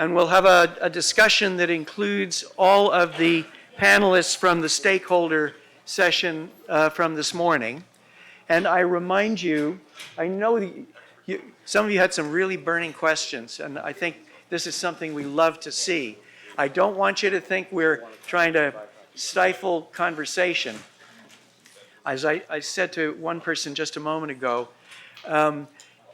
And we'll have a discussion that includes all of the panelists from the stakeholder session from this morning. And I remind you, I know that some of you had some really burning questions, and I think this is something we love to see. I don't want you to think we're trying to stifle conversation. As I said to one person just a moment ago,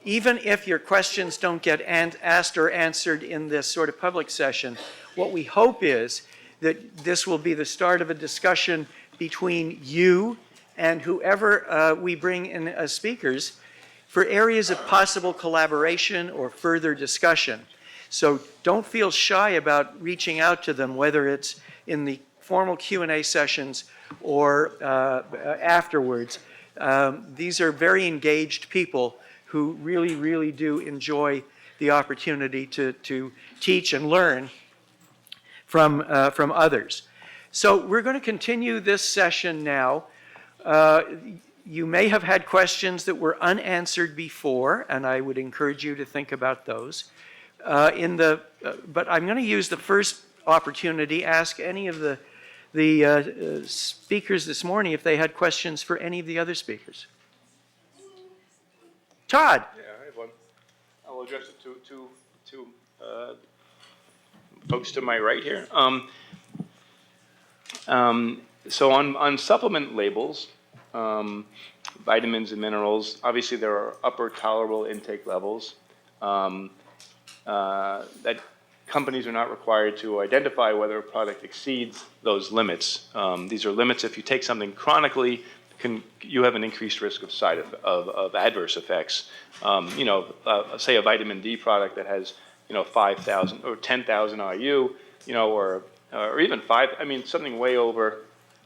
even if your questions don't get asked or answered in this sort of public session, what we hope is that this will be the start of a discussion between you and whoever we bring in as speakers for areas of possible collaboration or further discussion. So don't feel shy about reaching out to them, whether it's in the formal Q&A sessions or afterwards. These are very engaged people who really, really do enjoy the opportunity to teach and learn from others. So we're going to continue this session now. You may have had questions that were unanswered before, and I would encourage you to think about those. But I'm going to use the first opportunity, ask any of the speakers this morning if they had questions for any of the other speakers. Tod. Yeah, I have one. I will address it to folks to my right here. So on supplement labels, vitamins and minerals, obviously there are upper tolerable intake levels that companies are not required to identify whether a product exceeds those limits. These are limits if you take something chronically, you have an increased risk of adverse effects. Say a vitamin D product that has 5,000 or 10,000 IU, or even something way over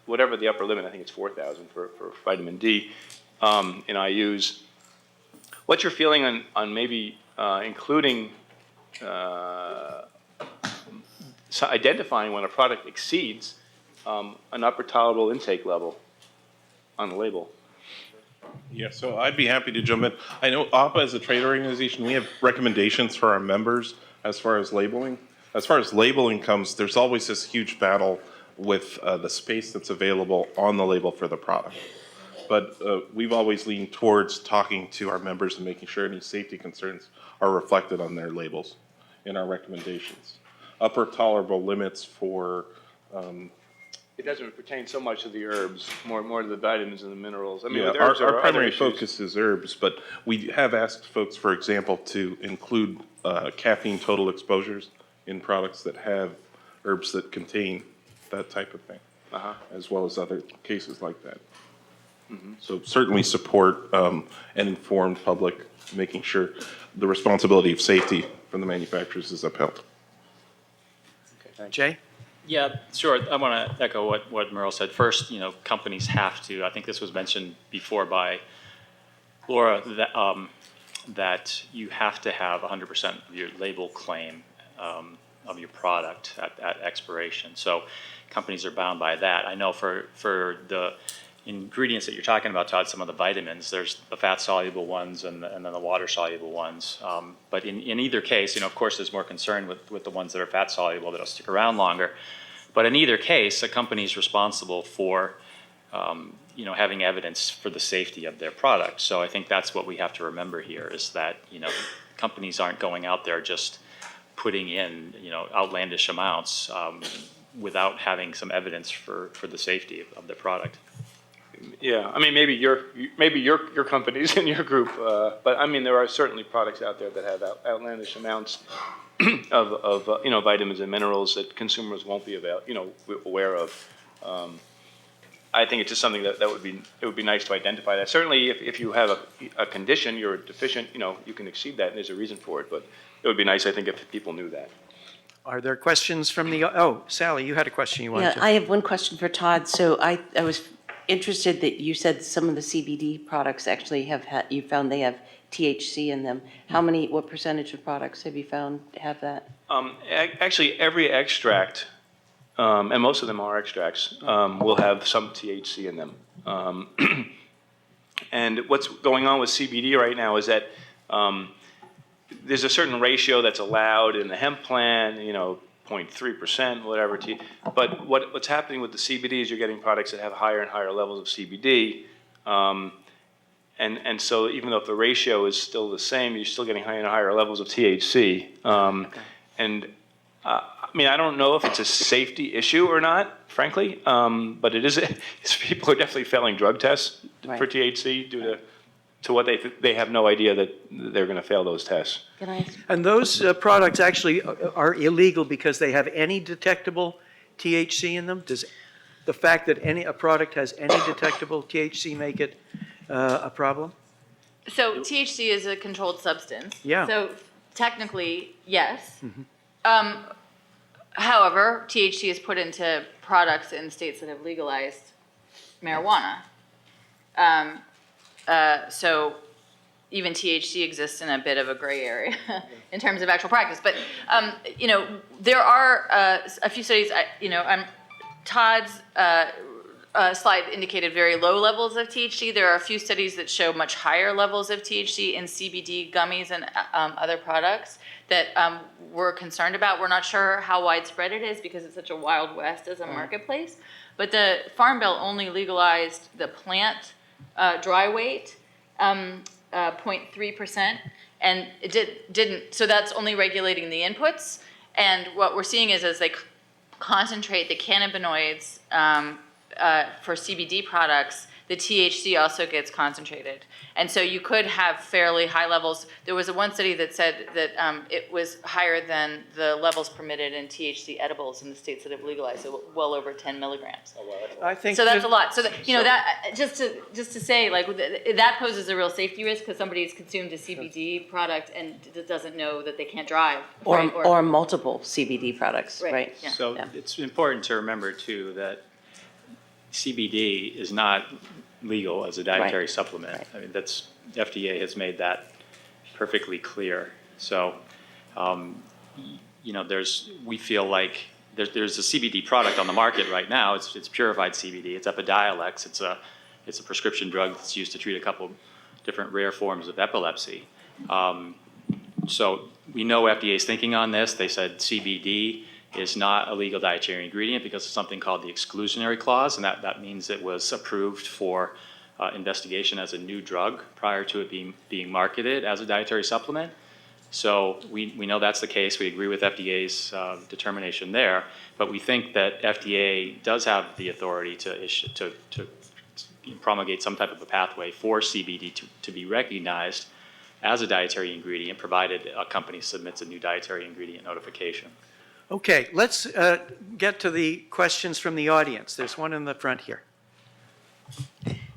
whatever the upper limit. I think it's 4,000 for vitamin D in IUs. What's your feeling on maybe including identifying when a product exceeds an upper tolerable intake level on the label? Yeah, so I'd be happy to jump in. I know APA as a trade organization, we have recommendations for our members as far as labeling. As far as labeling comes, there's always this huge battle with the space that's available on the label for the product. But we've always leaned towards talking to our members and making sure any safety concerns are reflected on their labels in our recommendations. Upper tolerable limits for it doesn't pertain so much to the herbs, more to the vitamins and the minerals. Our primary focus is herbs, but we have asked folks, for example, to include caffeine total exposures in products that have herbs that contain that type of thing, as well as other cases like that. Mm-hmm. So certainly support an informed public, making sure the responsibility of safety from the manufacturers is upheld. Okay, thanks. Jay? Yeah, sure. I want to echo what Merle said. First, companies have to, I think this was mentioned before by Laura, that you have to have 100% of your label claim of your product at expiration. So companies are bound by that. I know for the ingredients that you're talking about, Tod, some of the vitamins, there's the fat-soluble ones and then the water-soluble ones. But in either case, of course, there's more concern with the ones that are fat-soluble that'll stick around longer. But in either case, a company is responsible for having evidence for the safety of their product. So I think that's what we have to remember here is that, companies aren't going out there just putting in, outlandish amounts without having some evidence for the safety of their product. Yeah, maybe your companies in your group, but there are certainly products out there that have outlandish amounts of vitamins and minerals that consumers won't be aware of. I think it's just something that would be nice to identify that. Certainly, if you have a condition, you're deficient, you can exceed that, and there's a reason for it. But it would be nice, I think, if people knew that. Are there questions from the? Oh, Sally, you had a question you wanted to. Yeah, I have one question for Tod. So I was interested that you said some of the CBD products actually you found they have THC in them. What percentage of products have you found have that? Actually, every extract, and most of them are extracts, will have some THC in them. And what's going on with CBD right now is that there's a certain ratio that's allowed in the hemp plan, 0.3%, whatever. But what's happening with the CBD is you're getting products that have higher and higher levels of CBD. And so even though if the ratio is still the same, you're still getting higher and higher levels of THC. And I don't know if it's a safety issue or not, frankly, but it is. People are definitely failing drug tests for THC due to what they have no idea that they're going to fail those tests. Can I ask? And those products actually are illegal because they have any detectable THC in them? Does the fact that a product has any detectable THC make it a problem? So THC is a controlled substance. Yeah. So technically, yes. However, THC is put into products in states that have legalized marijuana. So even THC exists in a bit of a gray area in terms of actual practice. But, there are a few studies, Todd's slide indicated very low levels of THC. There are a few studies that show much higher levels of THC in CBD gummies and other products that we're concerned about. We're not sure how widespread it is because it's such a wild west as a marketplace. But the Farm Bill only legalized the plant dry weight, 0.3%, and it didn't. So that's only regulating the inputs. And what we're seeing is as they concentrate the cannabinoids for CBD products, the THC also gets concentrated. And so you could have fairly high levels. There was one study that said that it was higher than the levels permitted in THC edibles in the states that have legalized, so well over 10 milligrams. I think So that's a lot. So that, that just to say, like, that poses a real safety risk because somebody's consumed a CBD product and doesn't know that they can't drive. Right? Or multiple CBD products, right? Yeah. So it's important to remember too that CBD is not legal as a dietary supplement. Right. I mean, FDA has made that perfectly clear. So, we feel like there's a CBD product on the market right now. It's purified CBD. It's Epidiolex. It's a prescription drug that's used to treat a couple different rare forms of epilepsy. So we know FDA's thinking on this. They said CBD is not a legal dietary ingredient because of something called the exclusionary clause, and that means it was approved for investigation as a new drug prior to it being marketed as a dietary supplement. So we know that's the case. We agree with FDA's determination there, but we think that FDA does have the authority to promulgate some type of a pathway for CBD to be recognized as a dietary ingredient, provided a company submits a new dietary ingredient notification. Okay, let's get to the questions from the audience. There's one in the front here.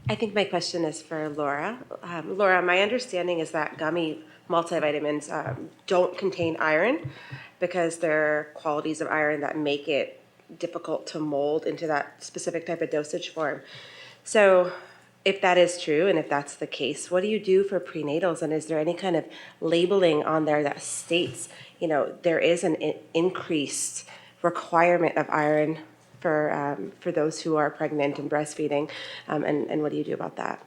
I think my question is for Laura. Laura, my understanding is that gummy multivitamins don't contain iron because there are qualities of iron that make it difficult to mold into that specific type of dosage form. So if that is true and if that's the case, what do you do for prenatals? And is there any kind of labeling on there that states, there is an increased requirement of iron for those who are pregnant and breastfeeding, and what do you do about that?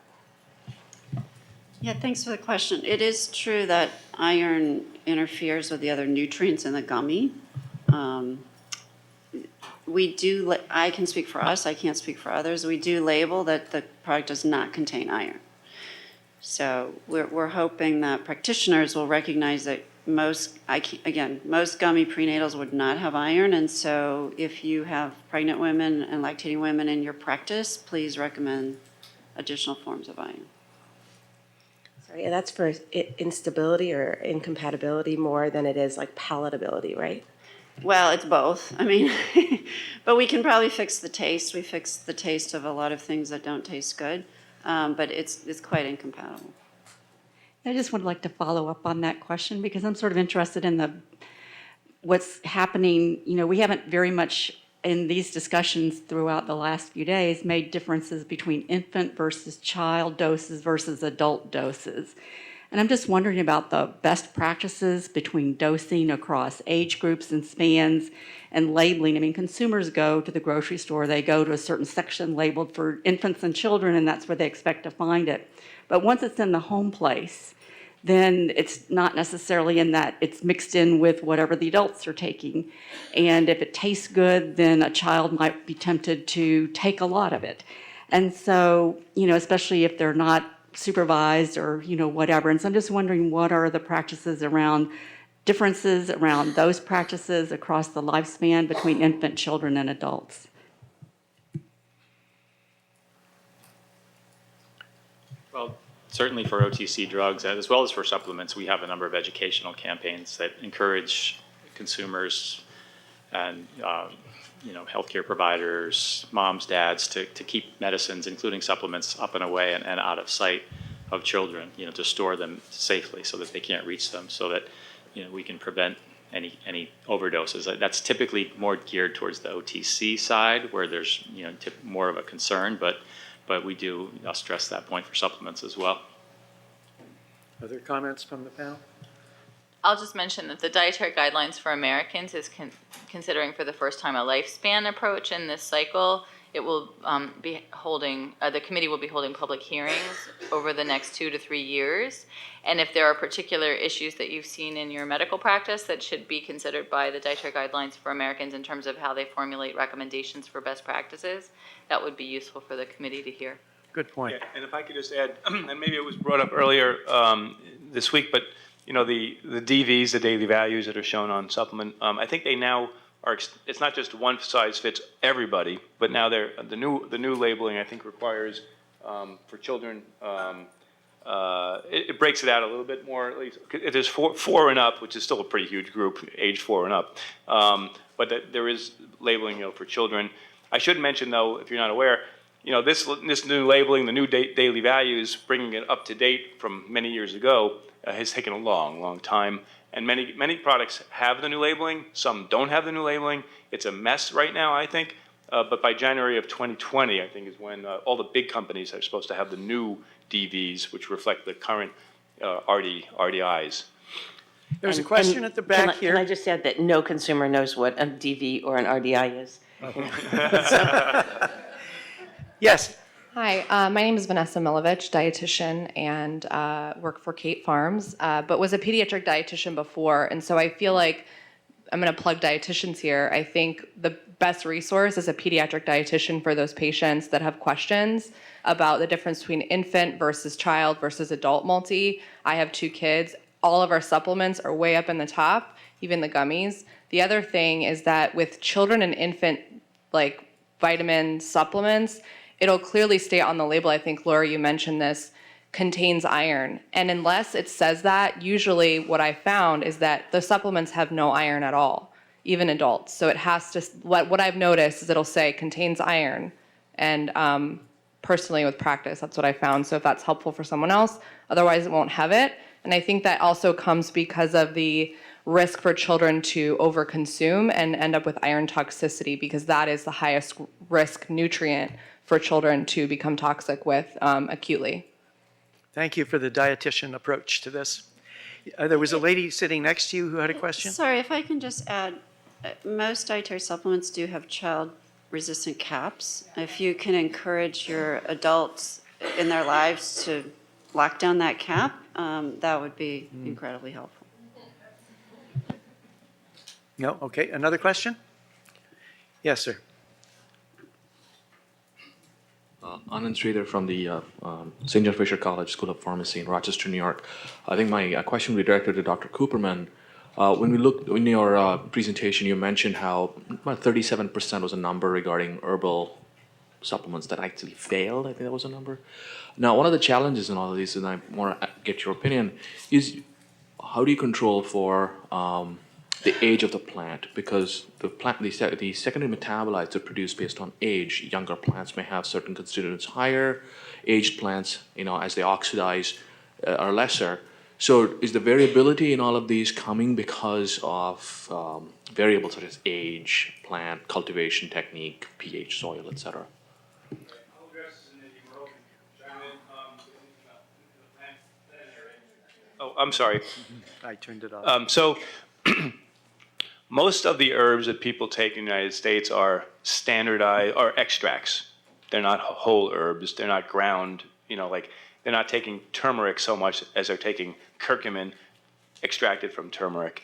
Yeah, thanks for the question. It is true that iron interferes with the other nutrients in the gummy. I can speak for us, I can't speak for others. We do label that the product does not contain iron. So we're hoping that practitioners will recognize that most gummy prenatals would not have iron, and so if you have pregnant women and lactating women in your practice, please recommend additional forms of iron. Sorry, and that's for instability or incompatibility more than it is like palatability, right? Well, it's both. I mean, but we can probably fix the taste. We fix the taste of a lot of things that don't taste good, but it's quite incompatible. I just would like to follow up on that question because I'm sort of interested in what's happening. We haven't very much in these discussions throughout the last few days made differences between infant versus child doses versus adult doses. And I'm just wondering about the best practices between dosing across age groups and spans and labeling. I mean, consumers go to the grocery store, they go to a certain section labeled for infants and children, and that's where they expect to find it. But once it's in the home place, then it's not necessarily in that it's mixed in with whatever the adults are taking. And if it tastes good, then a child might be tempted to take a lot of it. And so, especially if they're not supervised or, whatever. And so I'm just wondering, what are the practices around differences around those practices across the lifespan between infant, children, and adults? Well, certainly for OTC drugs, as well as for supplements, we have a number of educational campaigns that encourage consumers and healthcare providers, moms, dads, to keep medicines, including supplements, up and away and out of sight of children, to store them safely so that they can't reach them, so that we can prevent any overdoses. That's typically more geared towards the OTC side, where there's more of a concern, but we do stress that point for supplements as well. Other comments from the panel? I'll just mention that the Dietary Guidelines for Americans is considering for the first time a lifespan approach in this cycle. It will be holding, the committee will be holding public hearings over the next 2 to 3 years. And if there are particular issues that you've seen in your medical practice that should be considered by the Dietary Guidelines for Americans in terms of how they formulate recommendations for best practices, that would be useful for the committee to hear. Good point. Yeah, and if I could just add, and maybe it was brought up earlier this week, but the DVs, the daily values that are shown on supplement, I think they now are. It's not just one size fits everybody, but now the new labeling I think requires for children. It breaks it out a little bit more. At least it is four and up, which is still a pretty huge group, age 4 and up. But there is labeling, for children. I should mention though, if you're not aware, this new labeling, the new daily values, bringing it up to date from many years ago, has taken a long time. And many products have the new labeling. Some don't have the new labeling. It's a mess right now, I think. But by January of 2020, I think, is when all the big companies are supposed to have the new DVs, which reflect the current RDIs. There's a question at the back here. Can I just add that no consumer knows what a DV or an RDI is? Yes. Hi, my name is Vanessa Milovich, dietitian, and work for Kate Farms, but was a pediatric dietitian before, and so I feel like I'm going to plug dietitians here. I think the best resource is a pediatric dietitian for those patients that have questions about the difference between infant versus child versus adult multi. I have 2 kids. All of our supplements are way up in the top, even the gummies. The other thing is that with children and infant, like vitamin supplements, it'll clearly state on the label, I think, Laura, you mentioned this, contains iron. And unless it says that, usually what I found is that the supplements have no iron at all, even adults. So it has to, what I've noticed is it'll say contains iron. And personally with practice, that's what I found. So if that's helpful for someone else, otherwise it won't have it. And I think that also comes because of the risk for children to overconsume and end up with iron toxicity, because that is the highest risk nutrient for children to become toxic with acutely. Thank you for the dietitian approach to this. There was a lady sitting next to you who had a question. Sorry, if I can just add, most dietary supplements do have child-resistant caps. If you can encourage your adults in their lives to lock down that cap, that would be incredibly helpful. No? Okay. Another question? Yes, sir. Anand Sridhar from the St. John Fisher College School of Pharmacy in Rochester, New York. I think my question will be directed to Dr. Cooperman. When we looked in your presentation, you mentioned how about 37% was a number regarding herbal supplements that actually failed. I think that was a number. Now, one of the challenges in all of these, and I want to get your opinion, is how do you control for the age of the plant? Because the secondary metabolites are produced based on age. Younger plants may have certain constituents higher. Aged plants, as they oxidize, are lesser. So is the variability in all of these coming because of variables such as age, plant, cultivation technique, pH, soil, etc.? Oh, I'm sorry. I turned it off. So most of the herbs that people take in the United States are standardized, are extracts. They're not whole herbs. They're not ground, they're not taking turmeric so much as they're taking curcumin extracted from turmeric.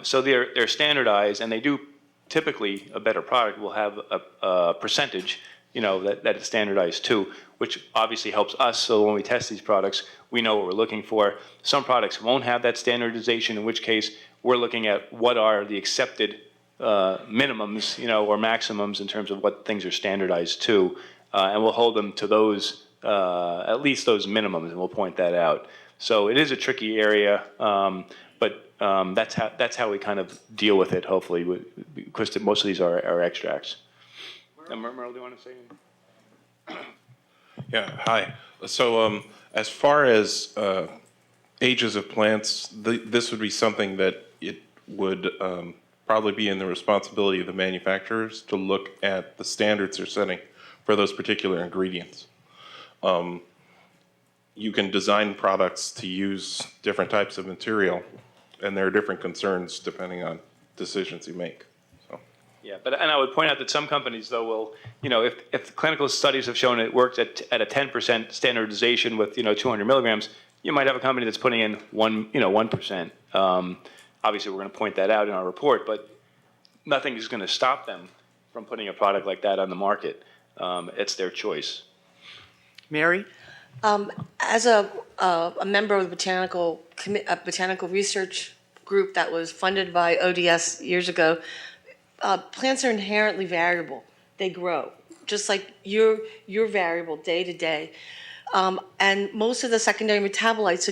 So they're standardized, and they do typically, a better product will have a percentage, that is standardized too, which obviously helps us. So when we test these products, we know what we're looking for. Some products won't have that standardization, in which case we're looking at what are the accepted minimums, or maximums in terms of what things are standardized to, and we'll hold them to those, at least those minimums, and we'll point that out. So it is a tricky area, but that's how we kind of deal with it, hopefully, because most of these are extracts. Merle, do you want to say anything? Yeah, hi. So as far as ages of plants, this would be something that it would probably be in the responsibility of the manufacturers to look at the standards they're setting for those particular ingredients. You can design products to use different types of material, and there are different concerns depending on decisions you make. Yeah, and I would point out that some companies, though, will, if the clinical studies have shown it works at a 10% standardization with, 200 milligrams, you might have a company that's putting in 1%. Obviously, we're going to point that out in our report, but nothing is going to stop them from putting a product like that on the market. It's their choice. Mary? As a member of the botanical research group that was funded by ODS years ago, plants are inherently variable. They grow, just like you're variable day to day. And most of the secondary metabolites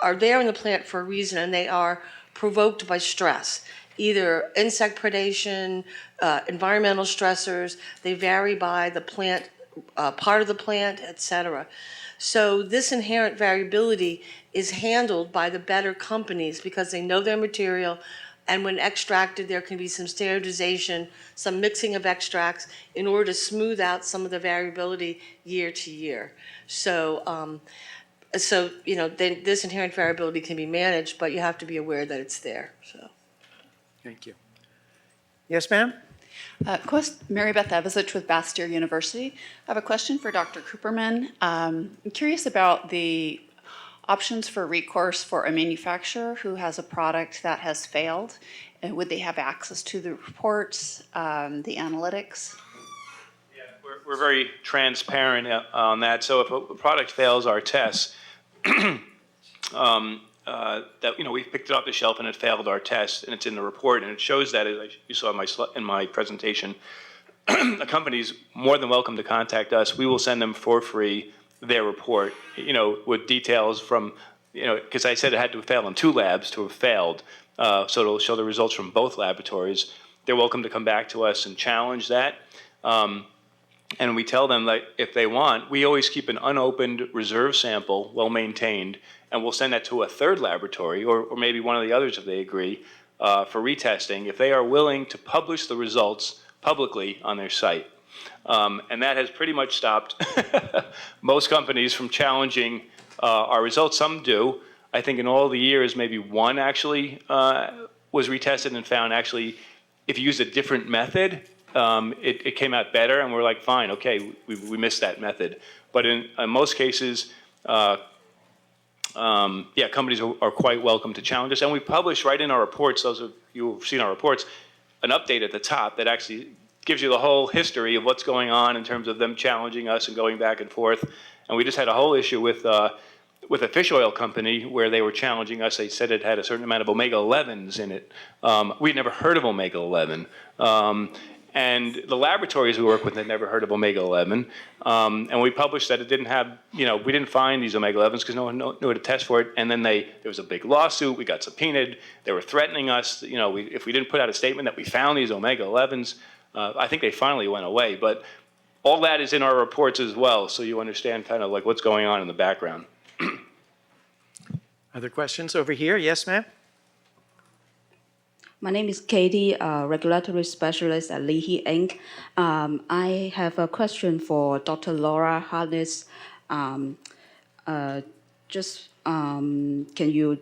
are there in the plant for a reason, and they are provoked by stress, either insect predation, environmental stressors. They vary by the plant, part of the plant, etc. So this inherent variability is handled by the better companies because they know their material. And when extracted, there can be some standardization, some mixing of extracts in order to smooth out some of the variability year to year. So, this inherent variability can be managed, but you have to be aware that it's there. So, Thank you. Yes, ma'am? Mary Beth Evazich with Bastyr University. I have a question for Dr. Cooperman. I'm curious about the options for recourse for a manufacturer who has a product that has failed. And would they have access to the reports, the analytics? Yeah, we're very transparent on that. So if a product fails our tests, that we've picked it off the shelf and it failed our test, and it's in the report, and it shows that, as you saw in my presentation. A company's more than welcome to contact us. We will send them for free their report, with details from, because I said it had to fail in 2 labs to have failed, so it'll show the results from both laboratories. They're welcome to come back to us and challenge that. And we tell them that if they want, we always keep an unopened reserve sample, well maintained, and we'll send that to a 3rd laboratory, or maybe one of the others if they agree, for retesting, if they are willing to publish the results publicly on their site. And that has pretty much stopped most companies from challenging our results. Some do. I think in all the years, maybe one actually was retested and found actually, if you used a different method, it came out better, and we're like, fine, okay, we missed that method. But in most cases, companies are quite welcome to challenge us. And we publish right in our reports, those of you who've seen our reports, an update at the top that actually gives you the whole history of what's going on in terms of them challenging us and going back and forth. And we just had a whole issue with a fish oil company where they were challenging us. They said it had a certain amount of omega-11s in it. We'd never heard of omega-11. And the laboratories we work with had never heard of omega-11. And we published that it didn't have, we didn't find these omega-11s because no one knew how to test for it. And then there was a big lawsuit. We got subpoenaed. They were threatening us. If we didn't put out a statement that we found these omega-11s, I think they finally went away. But all that is in our reports as well, so you understand kind of like what's going on in the background. Other questions over here? Yes, ma'am? My name is Katie, regulatory specialist at Leahy Inc. I have a question for Dr. Laura Harkness. Can you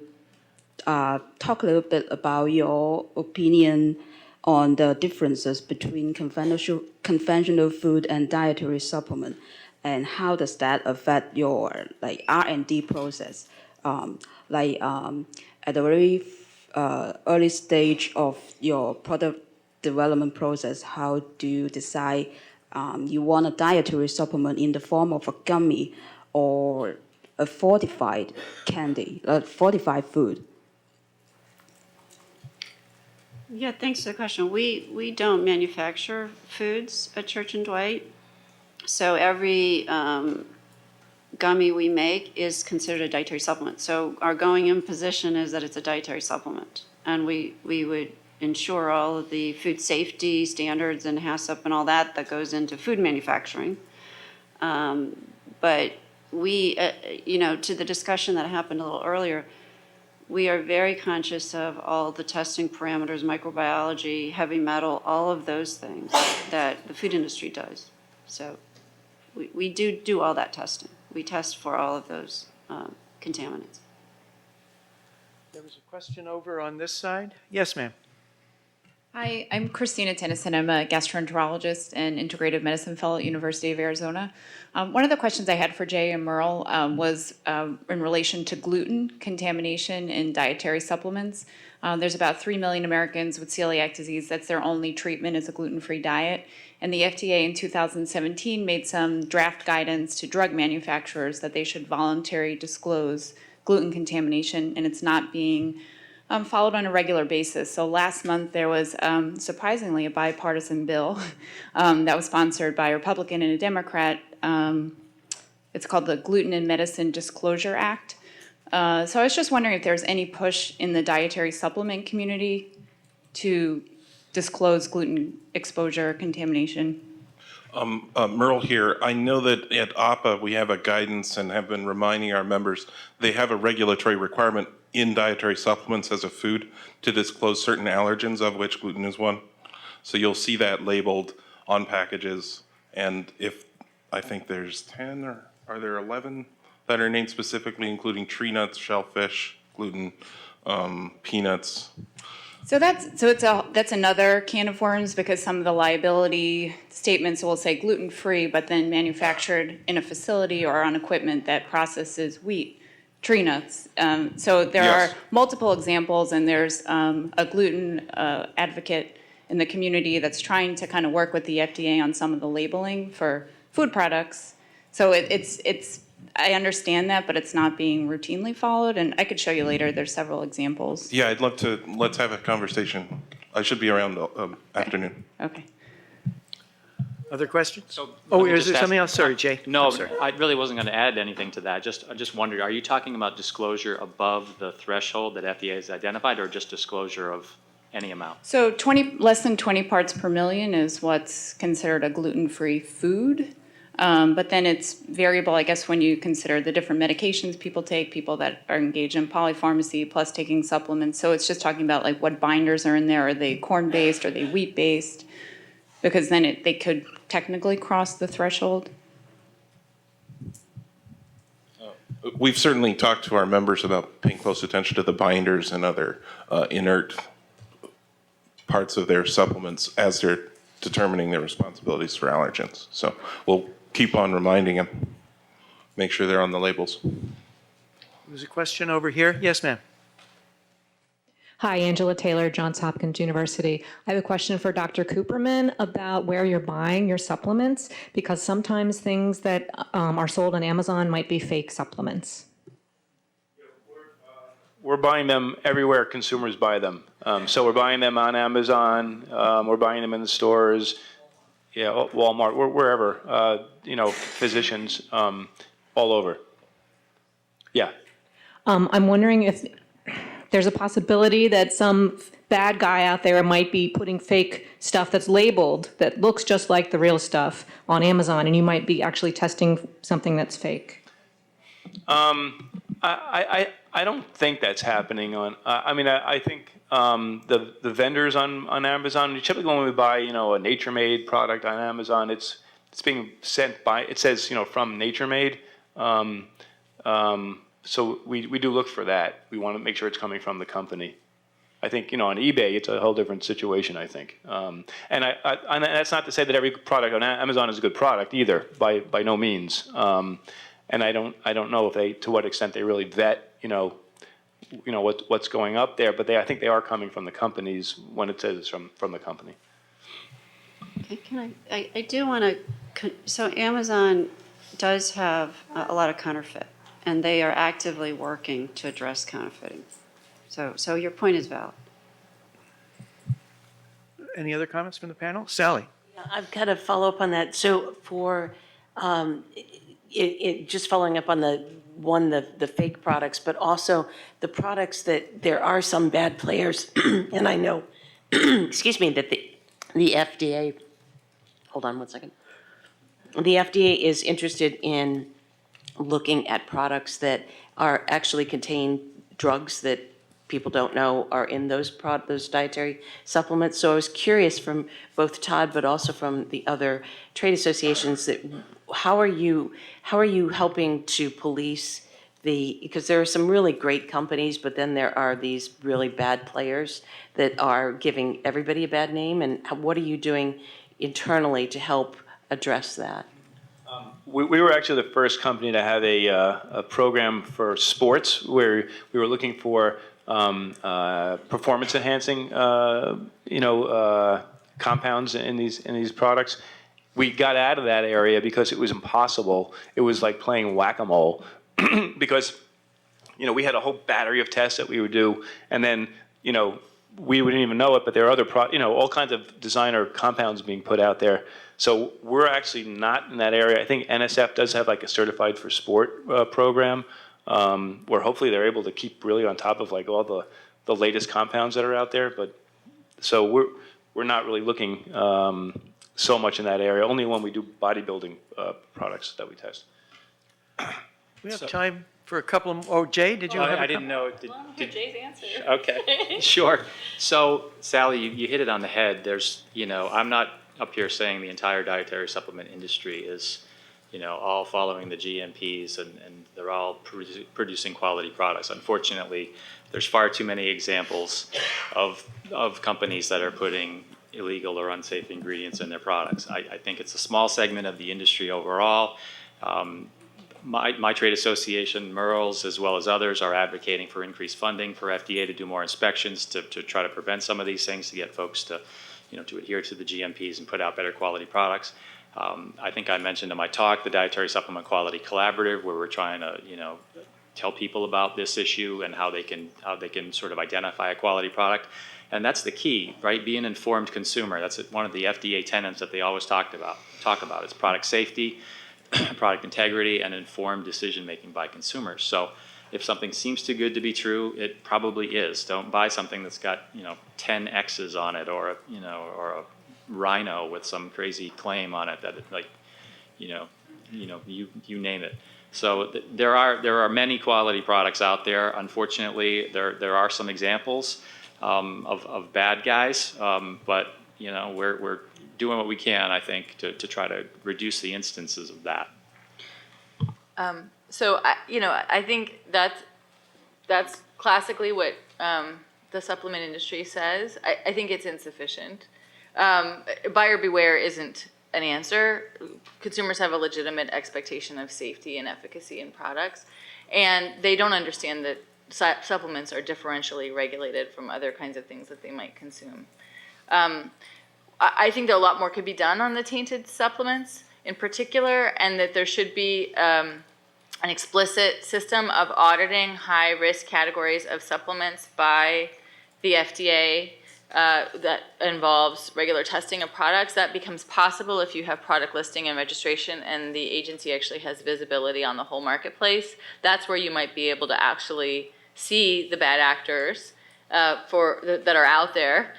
talk a little bit about your opinion on the differences between conventional food and dietary supplement? and how does that affect your like R&D process? At the very early stage of your product development process, how do you decide you want a dietary supplement in the form of a gummy or a fortified candy, a fortified food? Yeah, thanks for the question. We don't manufacture foods at Church and Dwight. So every gummy we make is considered a dietary supplement. So our going in position is that it's a dietary supplement. And we would ensure all of the food safety standards and HACCP and all that goes into food manufacturing. But we, to the discussion that happened a little earlier, we are very conscious of all the testing parameters, microbiology, heavy metal, all of those things that the food industry does. So we do all that testing. We test for all of those contaminants. There was a question over on this side. Yes, ma'am. Hi, I'm Christina Tennyson. I'm a gastroenterologist and integrative medicine fellow at University of Arizona. One of the questions I had for Jay and Merle was in relation to gluten contamination in dietary supplements. There's about 3 million Americans with celiac disease. That's their only treatment is a gluten-free diet. And the FDA in 2017 made some draft guidance to drug manufacturers that they should voluntarily disclose gluten contamination, and it's not being followed on a regular basis. So last month there was surprisingly a bipartisan bill that was sponsored by a Republican and a Democrat. It's called the Gluten in Medicine Disclosure Act. So I was just wondering if there's any push in the dietary supplement community to disclose gluten exposure contamination. Merle here. I know that at APA we have a guidance and have been reminding our members they have a regulatory requirement in dietary supplements as a food to disclose certain allergens, of which gluten is one. So you'll see that labeled on packages. And if I think there's 10 or are there 11 that are named specifically, including tree nuts, shellfish, gluten, peanuts. So that's another can of worms because some of the liability statements will say gluten-free, but then manufactured in a facility or on equipment that processes wheat, tree nuts. So there Yes. are multiple examples, and there's a gluten advocate in the community that's trying to kind of work with the FDA on some of the labeling for food products. So it's I understand that, but it's not being routinely followed. And I could show you later. There's several examples. Yeah, I'd love to. Let's have a conversation. I should be around afternoon. Okay. Other questions? So Oh, let me is just there ask- something else? Sorry, Jay. No, I'm sorry. I really wasn't going to add anything to that. I just wondered, are you talking about disclosure above the threshold that FDA has identified, or just disclosure of any amount? So less than 20 parts per million is what's considered a gluten-free food. But then it's variable, I guess, when you consider the different medications people take, people that are engaged in polypharmacy, plus taking supplements. So it's just talking about like what binders are in there. Are they corn-based? Are they wheat-based? Because then they could technically cross the threshold. We've certainly talked to our members about paying close attention to the binders and other inert parts of their supplements as they're determining their responsibilities for allergens. So we'll keep on reminding them, make sure they're on the labels. There's a question over here. Yes, ma'am. Hi, Angela Taylor, Johns Hopkins University. I have a question for Dr. Cooperman about where you're buying your supplements, because sometimes things that are sold on Amazon might be fake supplements. We're buying them everywhere consumers buy them. So we're buying them on Amazon, we're buying them in the stores, Walmart, wherever, physicians, all over. Yeah. I'm wondering if there's a possibility that some bad guy out there might be putting fake stuff that's labeled that looks just like the real stuff on Amazon, and you might be actually testing something that's fake. I don't think that's happening on. I think the vendors on Amazon. Typically, when we buy a Nature Made product on Amazon, it's being sent by. It says from Nature Made. So we do look for that. We want to make sure it's coming from the company. I think, on eBay, it's a whole different situation, I think. And that's not to say that every product on Amazon is a good product either, by no means. And I don't know if to what extent they really vet, what's going up there, but I think they are coming from the companies when it says it's from the company. Okay, I do want to, so Amazon does have a lot of counterfeit, and they are actively working to address counterfeiting. So your point is valid. Any other comments from the panel? Sally? I've got to follow up on that. So for, just following up on the fake products, but also the products that there are some bad players, and I know, excuse me, that the FDA, hold on one second. The FDA is interested in looking at products that are actually contain drugs that people don't know are in those dietary supplements. So I was curious from both Tod, but also from the other trade associations, that how are you helping to police because there are some really great companies, but then there are these really bad players that are giving everybody a bad name, and what are you doing internally to help address that? We were actually the first company to have a program for sports where we were looking for performance enhancing, compounds in these products. We got out of that area because it was impossible. It was like playing whack-a-mole because, we had a whole battery of tests that we would do, and then, we wouldn't even know it, but there are other, all kinds of designer compounds being put out there. So we're actually not in that area. I think NSF does have like a certified for sport program, where hopefully they're able to keep really on top of like all the latest compounds that are out there. But so we're not really looking so much in that area. Only when we do bodybuilding products that we test. We have time for a couple of, Jay, did you have a I didn't know. Did Jay's answer? Okay, sure. So Sally, you hit it on the head. There's, I'm not up here saying the entire dietary supplement industry is, all following the GMPs and they're all producing quality products. Unfortunately, there's far too many examples of companies that are putting illegal or unsafe ingredients in their products. I think it's a small segment of the industry overall. My trade association, Merle's, as well as others, are advocating for increased funding for FDA to do more inspections to try to prevent some of these things, to get folks to, to adhere to the GMPs and put out better quality products. I think I mentioned in my talk the Dietary Supplement Quality Collaborative, where we're trying to, tell people about this issue and how they can sort of identify a quality product. And that's the key, right? Be an informed consumer. That's one of the FDA tenets that they always talk about. It's product safety, product integrity, and informed decision-making by consumers. So if something seems too good to be true, it probably is. Don't buy something that's got, 10 X's on it, or a rhino with some crazy claim on it that it, like, you name it. So there are many quality products out there. Unfortunately, there are some examples of bad guys, but we're doing what we can, I think, to try to reduce the instances of that. So I think that's classically what the supplement industry says. I think it's insufficient. Buyer beware isn't an answer. Consumers have a legitimate expectation of safety and efficacy in products, and they don't understand that supplements are differentially regulated from other kinds of things that they might consume. I think that a lot more could be done on the tainted supplements in particular, and that there should be an explicit system of auditing high-risk categories of supplements by the FDA that involves regular testing of products. That becomes possible if you have product listing and registration and the agency actually has visibility on the whole marketplace. That's where you might be able to actually see the bad actors that are out there,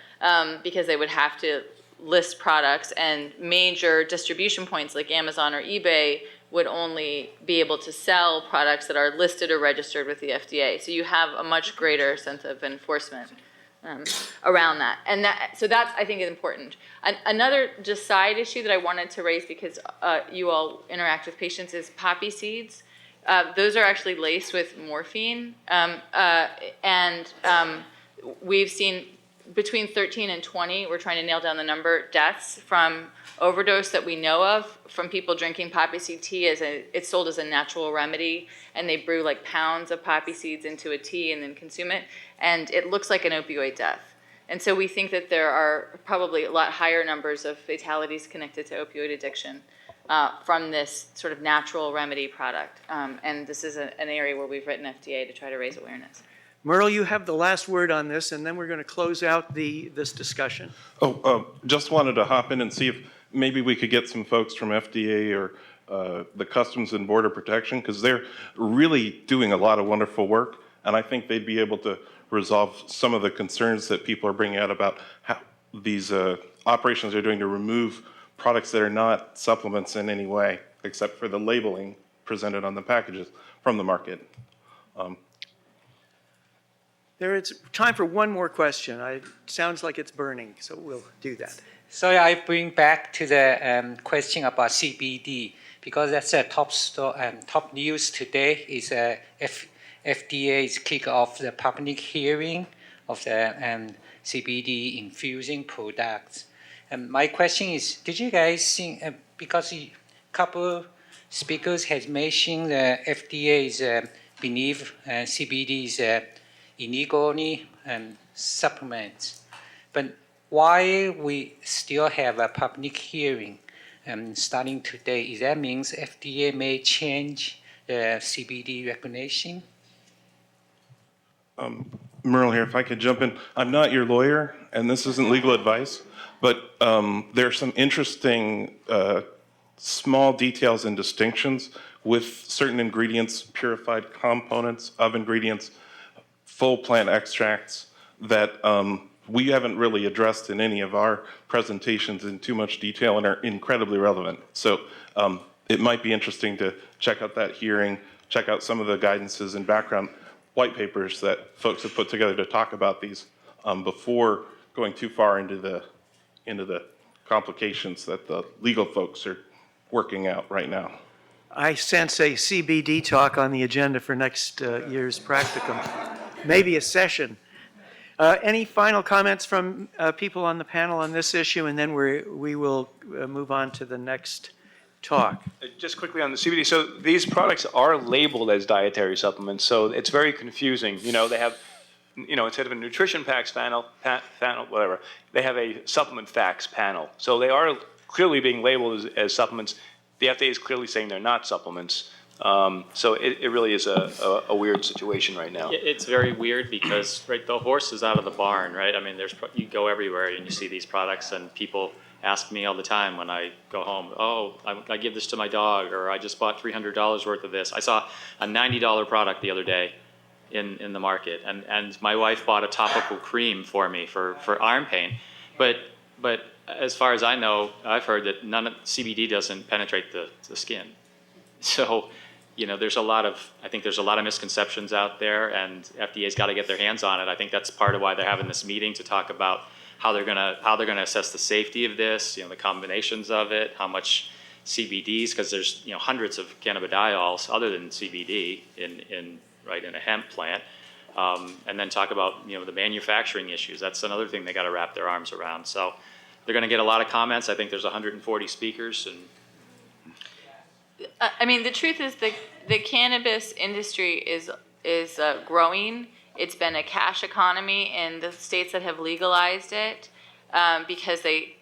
because they would have to list products, and major distribution points like Amazon or eBay would only be able to sell products that are listed or registered with the FDA. So you have a much greater sense of enforcement around that. And so that's, I think, is important. Another just side issue that I wanted to raise, because you all interact with patients, is poppy seeds. Those are actually laced with morphine, and we've seen between 13 and 20, we're trying to nail down the number, deaths from overdose that we know of from people drinking poppy seed tea. It's sold as a natural remedy, and they brew like pounds of poppy seeds into a tea and then consume it, and it looks like an opioid death. And so we think that there are probably a lot higher numbers of fatalities connected to opioid addiction from this sort of natural remedy product. And this is an area where we've written FDA to try to raise awareness. Merle, you have the last word on this, and then we're going to close out this discussion. Just wanted to hop in and see if maybe we could get some folks from FDA or the Customs and Border Protection, because they're really doing a lot of wonderful work, and I think they'd be able to resolve some of the concerns that people are bringing out about how these operations are doing to remove products that are not supplements in any way, except for the labeling presented on the packages from the market. There is time for one more question. It sounds like it's burning, so we'll do that. So I bring back to the question about CBD, because that's a top news today. Is FDA's kick off the public hearing of the CBD infusing products. My question is, did you guys think, because a couple speakers has mentioned the FDA's believe CBD is illegally supplements, but why we still have a public hearing starting today? Is that means FDA may change the CBD regulation? Merle here, if I could jump in. I'm not your lawyer, and this isn't legal advice, but there are some interesting small details and distinctions with certain ingredients, purified components of ingredients, full plant extracts that we haven't really addressed in any of our presentations in too much detail and are incredibly relevant. So it might be interesting to check out that hearing, check out some of the guidances and background white papers that folks have put together to talk about these before going too far into the complications that the legal folks are working out right now. I sense a CBD talk on the agenda for next year's Practicum. Maybe a session. Any final comments from people on the panel on this issue, and then we will move on to the next talk. Just quickly on the CBD, so these products are labeled as dietary supplements, so it's very confusing. You know, they have, you know, instead of a nutrition facts panel, whatever, they have a supplement facts panel. So they are clearly being labeled as supplements. The FDA is clearly saying they're not supplements. So it really is a weird situation right now. It's very weird because, right, the horse is out of the barn, right? I mean, you go everywhere and you see these products, and people ask me all the time when I go home, oh, I give this to my dog, or I just bought $300 worth of this. I saw a $90 product the other day in the market, and my wife bought a topical cream for me for arm pain. But as far as I know, I've heard that CBD doesn't penetrate the skin. So, you know, I think there's a lot of misconceptions out there, and FDA's got to get their hands on it. I think that's part of why they're having this meeting, to talk about how they're gonna assess the safety of this, you know, the combinations of it, how much CBDs, because there's, you know, hundreds of cannabidiols other than CBD in a hemp plant, and then talk about, you know, the manufacturing issues. That's another thing they got to wrap their arms around. So they're going to get a lot of comments. I think there's 140 speakers, and I mean, the truth is the cannabis industry is growing. It's been a cash economy in the states that have legalized it because they,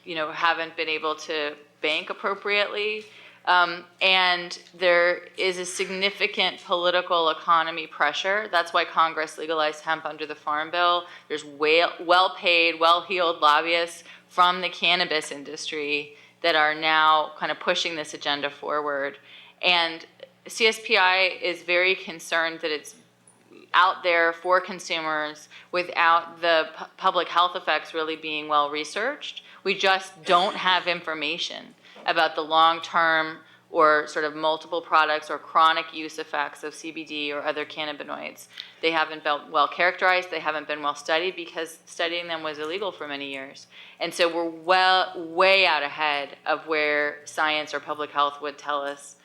you know, haven't been able to bank appropriately. And there is a significant political economy pressure. That's why Congress legalized hemp under the Farm Bill. There's well-paid, well-heeled lobbyists from the cannabis industry that are now kind of pushing this agenda forward. And CSPI is very concerned that it's out there for consumers without the public health effects really being well researched. We just don't have information about the long-term or sort of multiple products or chronic use effects of CBD or other cannabinoids. They haven't been well characterized, they haven't been well studied because studying them was illegal for many years. And so we're way out ahead of where science or public health would tell us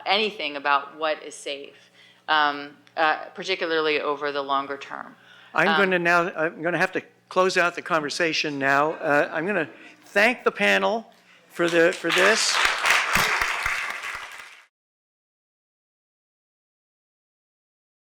anything about what is safe, particularly over the longer term. I'm going to have to close out the conversation now. I'm going to thank the panel for this.